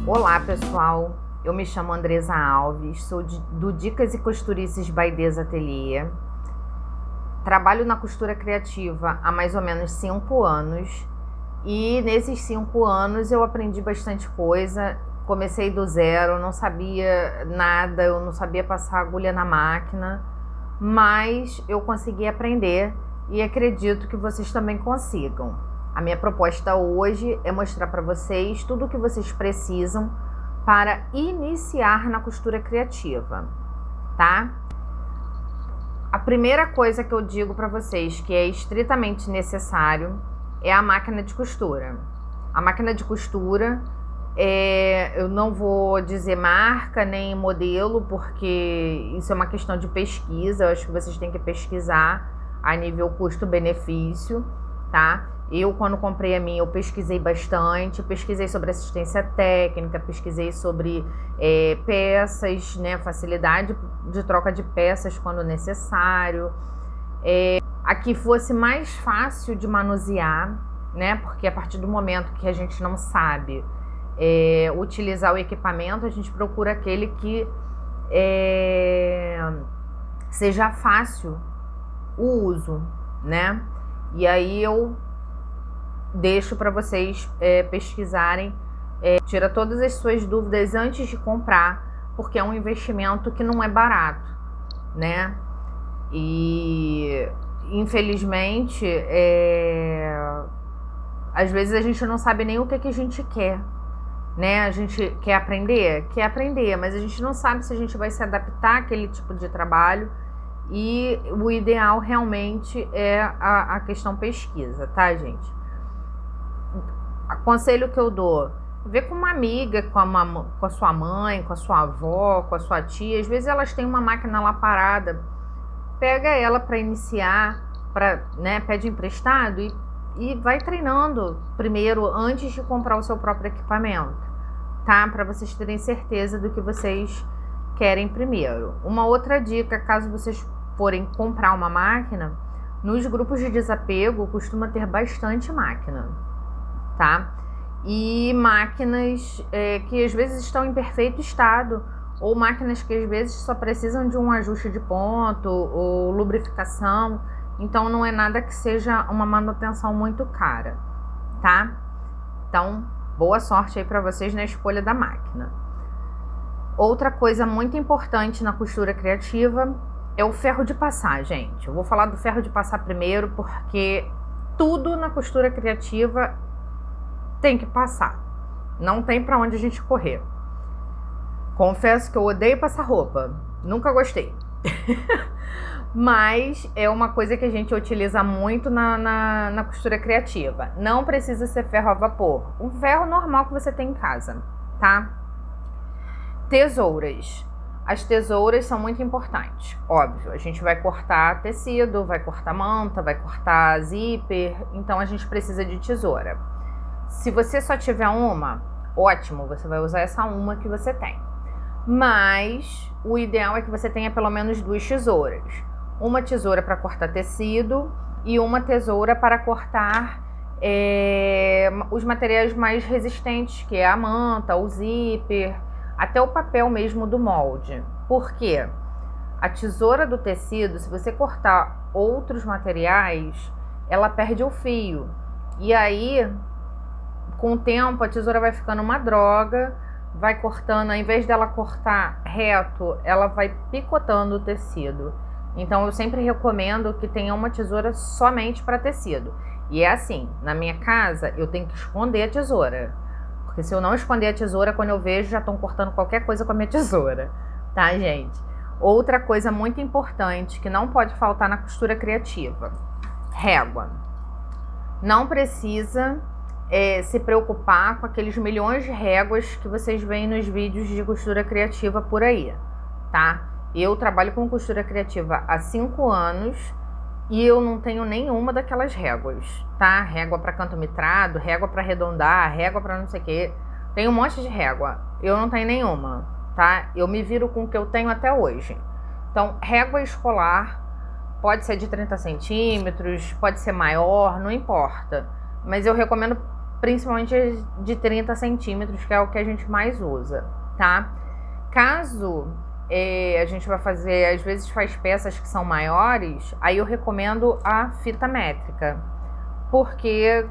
Olá pessoal, eu me chamo Andresa Alves, sou do Dicas e Costurices by Des Atelier. Trabalho na costura criativa há mais ou menos 5 anos e nesses 5 anos eu aprendi bastante coisa. Comecei do zero, não sabia nada, eu não sabia passar agulha na máquina, mas eu consegui aprender e acredito que vocês também consigam. A minha proposta hoje é mostrar para vocês tudo o que vocês precisam para iniciar na costura criativa, tá? A primeira coisa que eu digo para vocês que é estritamente necessário é a máquina de costura. A máquina de costura, eu não vou dizer marca nem modelo, porque isso é uma questão de pesquisa. Eu acho que vocês têm que pesquisar a nível custo-benefício, tá? Eu, quando comprei a minha, eu pesquisei bastante, pesquisei sobre assistência técnica, pesquisei sobre peças, né, facilidade de troca de peças quando necessário, a que fosse mais fácil de manusear, né, porque a partir do momento que a gente não sabe utilizar o equipamento, a gente procura aquele que seja fácil o uso, né, e aí eu deixo para vocês pesquisarem, tira todas as suas dúvidas antes de comprar, porque é um investimento que não é barato, né? E infelizmente, às vezes a gente não sabe nem o que a gente quer, né? A gente quer aprender, mas a gente não sabe se a gente vai se adaptar àquele tipo de trabalho. E o ideal realmente é a questão pesquisa, tá, gente? Conselho que eu dou: vê com uma amiga, com a sua mãe, com a sua avó, com a sua tia. Às vezes elas têm uma máquina lá parada, pega ela para iniciar, né, pede emprestado e vai treinando primeiro antes de comprar o seu próprio equipamento, tá? Para vocês terem certeza do que vocês querem primeiro. Uma outra dica, caso vocês forem comprar uma máquina, nos grupos de desapego costuma ter bastante máquina, tá? E máquinas que às vezes estão em perfeito estado, ou máquinas que às vezes só precisam de um ajuste de ponto ou lubrificação. Então não é nada que seja uma manutenção muito cara, tá? Então, boa sorte aí para vocês na escolha da máquina. Outra coisa muito importante na costura criativa é o ferro de passar, gente. Eu vou falar do ferro de passar primeiro, porque tudo na costura criativa tem que passar, não tem para onde a gente correr. Confesso que eu odeio passar roupa, nunca gostei. Mas é uma coisa que a gente utiliza muito na costura criativa. Não precisa ser ferro a vapor, um ferro normal que você tem em casa, tá? Tesouras. As tesouras são muito importantes, óbvio. A gente vai cortar tecido, vai cortar manta, vai cortar zíper, então a gente precisa de tesoura. Se você só tiver uma, ótimo, você vai usar essa uma que você tem. Mas o ideal é que você tenha pelo menos 2 tesouras. Uma tesoura para cortar tecido e uma tesoura para cortar os materiais mais resistentes, que é a manta, o zíper, até o papel mesmo do molde. Por quê? A tesoura do tecido, se você cortar outros materiais, ela perde o fio. E aí, com o tempo, a tesoura vai ficando uma droga, vai cortando, ao invés dela cortar reto, ela vai picotando o tecido. Então eu sempre recomendo que tenha uma tesoura somente para tecido. E é assim, na minha casa eu tenho que esconder a tesoura, porque se eu não esconder a tesoura, quando eu vejo, já estão cortando qualquer coisa com a minha tesoura, tá, gente? Outra coisa muito importante que não pode faltar na costura criativa: régua. Não precisa se preocupar com aqueles milhões de réguas que vocês veem nos vídeos de costura criativa por aí, tá? Eu trabalho com costura criativa há 5 anos e eu não tenho nenhuma daquelas réguas, tá? Régua para canto mitrado, régua para arredondar, régua para não sei o que. Tem um monte de régua, eu não tenho nenhuma, tá? Eu me viro com o que eu tenho até hoje. Então, régua escolar pode ser de 30 centímetros, pode ser maior, não importa. Mas eu recomendo principalmente de 30 centímetros, que é o que a gente mais usa, tá? Caso a gente vai fazer, às vezes faz peças que são maiores, aí eu recomendo a fita métrica, porque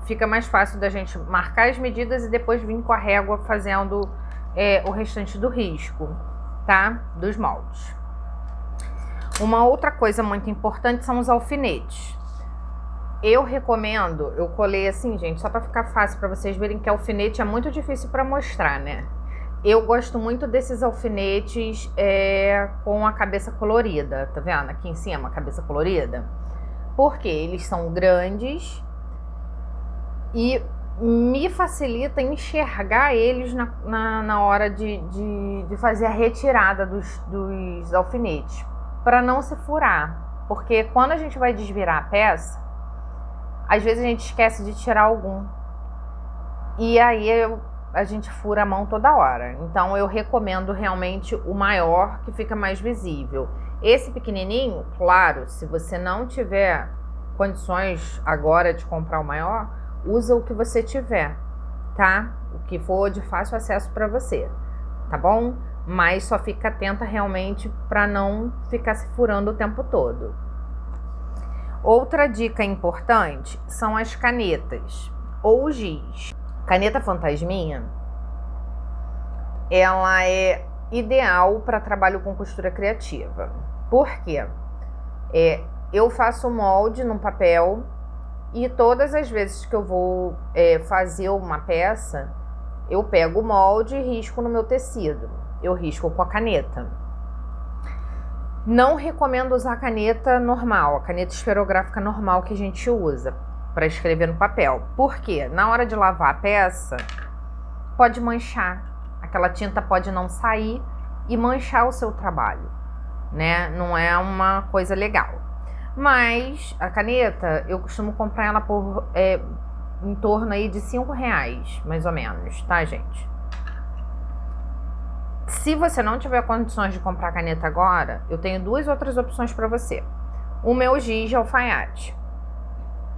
fica mais fácil da gente marcar as medidas e depois vir com a régua fazendo o restante do risco, tá? Dos moldes. Uma outra coisa muito importante são os alfinetes. Eu recomendo, eu colei assim, gente, só para ficar fácil para vocês verem que alfinete é muito difícil para mostrar, né? Eu gosto muito desses alfinetes com a cabeça colorida, tá vendo? Aqui em cima, a cabeça colorida. Porque eles são grandes e me facilita enxergar eles na hora de fazer a retirada dos alfinetes, para não se furar. Porque quando a gente vai desvirar a peça, às vezes a gente esquece de tirar algum. E aí a gente fura a mão toda hora. Então eu recomendo realmente o maior, que fica mais visível. Esse pequenininho, claro, se você não tiver condições agora de comprar o maior, usa o que você tiver, tá? O que for de fácil acesso para você, tá bom? Mas só fica atenta realmente para não ficar se furando o tempo todo. Outra dica importante são as canetas ou giz. Caneta fantasminha, ela é ideal para trabalho com costura criativa. Por quê? Eu faço molde num papel e todas as vezes que eu vou fazer uma peça, eu pego o molde e risco no meu tecido. Eu risco com a caneta. Não recomendo usar a caneta normal, a caneta esferográfica normal que a gente usa para escrever no papel. Por quê? Na hora de lavar a peça, pode manchar. Aquela tinta pode não sair e manchar o seu trabalho, né? Não é uma coisa legal. Mas a caneta, eu costumo comprar ela por em torno aí de R$5, mais ou menos, tá, gente? Se você não tiver condições de comprar caneta agora, eu tenho duas outras opções para você. O meu giz de alfaiate,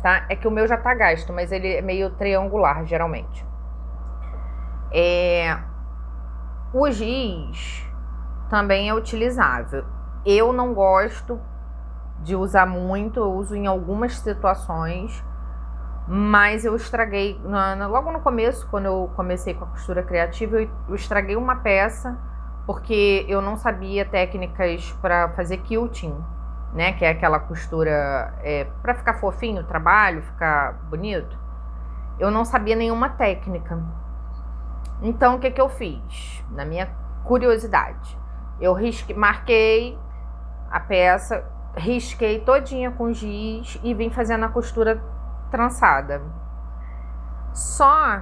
tá? É que o meu já tá gasto, mas ele é meio triangular, geralmente. O giz também é utilizável. Eu não gosto de usar muito, eu uso em algumas situações, mas eu estraguei, logo no começo, quando eu comecei com a costura criativa, eu estraguei uma peça, porque eu não sabia técnicas para fazer quilting, né, que é aquela costura para ficar fofinho o trabalho, ficar bonito. Eu não sabia nenhuma técnica. Então o que eu fiz? Na minha curiosidade, eu marquei a peça, risquei todinha com giz e vim fazendo a costura trançada. Só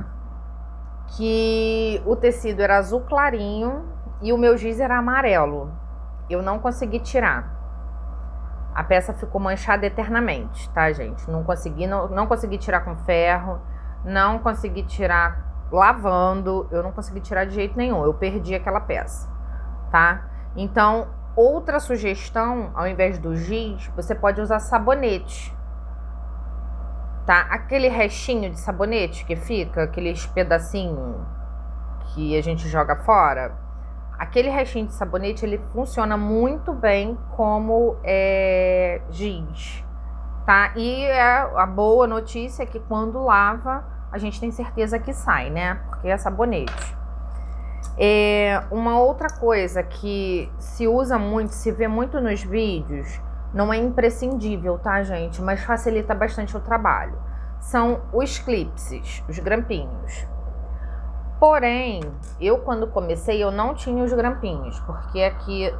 que o tecido era azul clarinho e o meu giz era amarelo. Eu não consegui tirar. A peça ficou manchada eternamente, tá, gente? Não consegui tirar com ferro, não consegui tirar lavando, eu não consegui tirar de jeito nenhum. Eu perdi aquela peça, tá? Então, outra sugestão, ao invés do giz, você pode usar sabonete, tá? Aquele restinho de sabonete que fica, aqueles pedacinhos que a gente joga fora, aquele restinho de sabonete, ele funciona muito bem como giz, tá? E a boa notícia é que quando lava, a gente tem certeza que sai, né? Porque é sabonete. Uma outra coisa que se usa muito, se vê muito nos vídeos, não é imprescindível, tá, gente? Mas facilita bastante o trabalho. São os clipses, os grampinhos. Porém, eu quando comecei, eu não tinha os grampinhos, porque aqui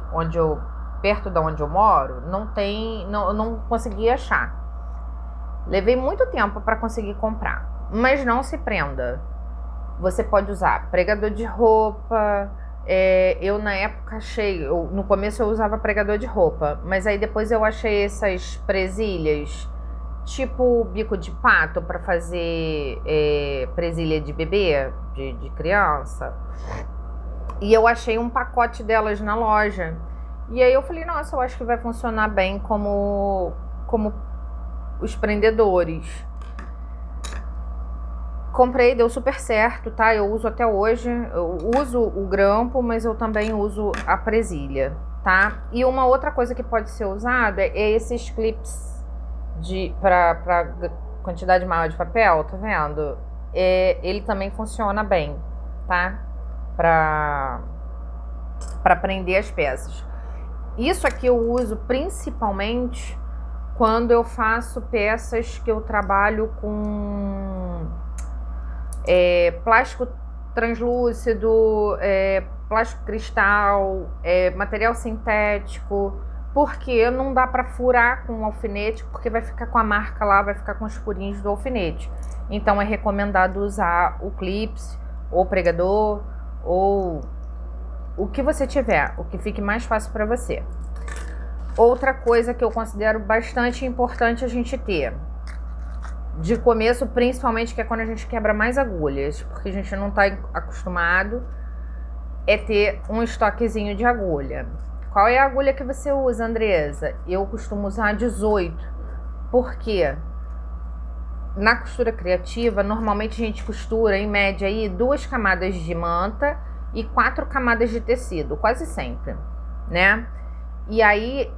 perto de onde eu moro, eu não conseguia achar. Levei muito tempo para conseguir comprar, mas não se prenda. Você pode usar pregador de roupa. Eu na época achei, no começo eu usava pregador de roupa, mas aí depois eu achei essas presilhas, tipo bico de pato, para fazer presilha de bebê, de criança. E eu achei um pacote delas na loja. E aí eu falei, nossa, eu acho que vai funcionar bem como os prendedores. Comprei, deu super certo, tá? Eu uso até hoje. Eu uso o grampo, mas eu também uso a presilha, tá? E uma outra coisa que pode ser usada é esses clips pra quantidade maior de papel, tá vendo? Ele também funciona bem, tá? Pra prender as peças. Isso aqui eu uso principalmente quando eu faço peças que eu trabalho com plástico translúcido, plástico cristal, material sintético, porque não dá para furar com um alfinete, porque vai ficar com a marca lá, vai ficar com os furinhos do alfinete. Então é recomendado usar o clips, ou pregador, ou o que você tiver, o que fique mais fácil para você. Outra coisa que eu considero bastante importante a gente ter, de começo, principalmente, que é quando a gente quebra mais agulhas, porque a gente não está acostumado, é ter um estoquezinho de agulha. Qual é a agulha que você usa, Andresa? Eu costumo usar 18, porque na costura criativa, normalmente a gente costura, em média, aí 2 camadas de manta e 4 camadas de tecido, quase sempre, né? E aí,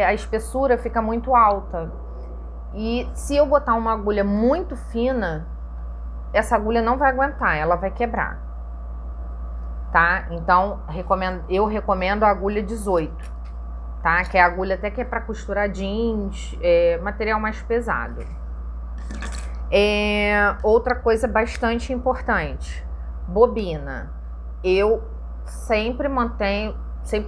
a espessura fica muito alta. E se eu botar uma agulha muito fina, essa agulha não vai aguentar, ela vai quebrar, tá? Então, eu recomendo a agulha 18, tá? Que é a agulha até que é para costurar jeans, material mais pesado. Outra coisa bastante importante, bobina. Eu sempre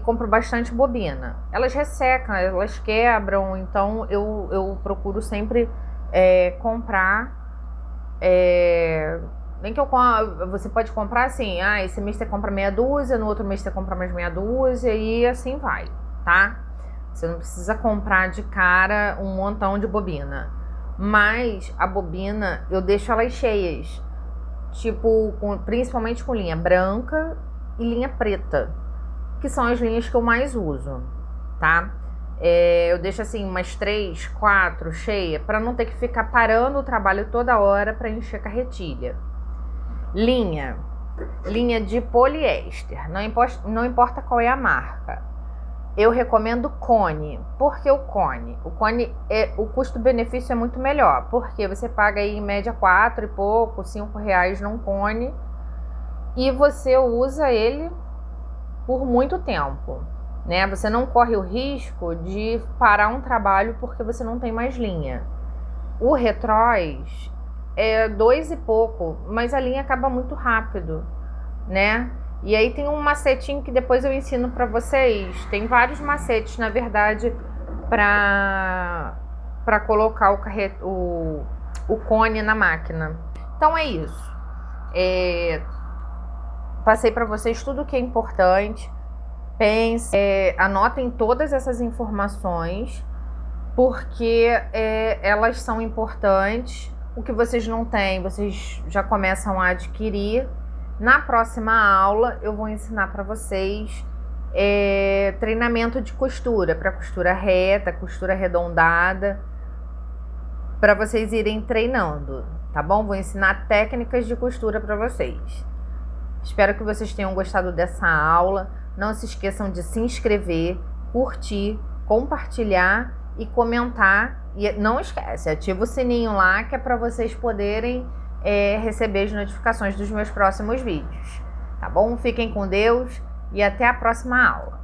compro bastante bobina. Elas ressecam, elas quebram, então eu procuro sempre comprar. Nem que você pode comprar assim, esse mês você compra meia dúzia, no outro mês você compra mais meia dúzia e assim vai, tá? Você não precisa comprar de cara um montão de bobina. Mas a bobina, eu deixo elas cheias, tipo, principalmente com linha branca e linha preta, que são as linhas que eu mais uso, tá? Eu deixo assim umas 3, 4 cheia, para não ter que ficar parando o trabalho toda hora para encher carretilha. Linha de poliéster, não importa qual é a marca. Eu recomendo Cone. Por que o Cone? O Cone, o custo-benefício é muito melhor, porque você paga aí em média 4 e pouco, 5 reais num Cone, e você usa ele por muito tempo, né? Você não corre o risco de parar um trabalho porque você não tem mais linha. O Retroz é 2 e pouco, mas a linha acaba muito rápido, né? E aí tem um macetinho que depois eu ensino para vocês. Tem vários macetes, na verdade, para colocar o cone na máquina. Então é isso. Passei para vocês tudo que é importante. Pensem, anotem todas essas informações, porque elas são importantes. O que vocês não têm, vocês já começam a adquirir. Na próxima aula eu vou ensinar para vocês treinamento de costura, para costura reta, costura arredondada, para vocês irem treinando, tá bom? Vou ensinar técnicas de costura para vocês. Espero que vocês tenham gostado dessa aula. Não se esqueçam de se inscrever, curtir, compartilhar e comentar. E não esquece, ativa o sininho lá, que é para vocês poderem receber as notificações dos meus próximos vídeos. Tá bom? Fiquem com Deus e até a próxima aula.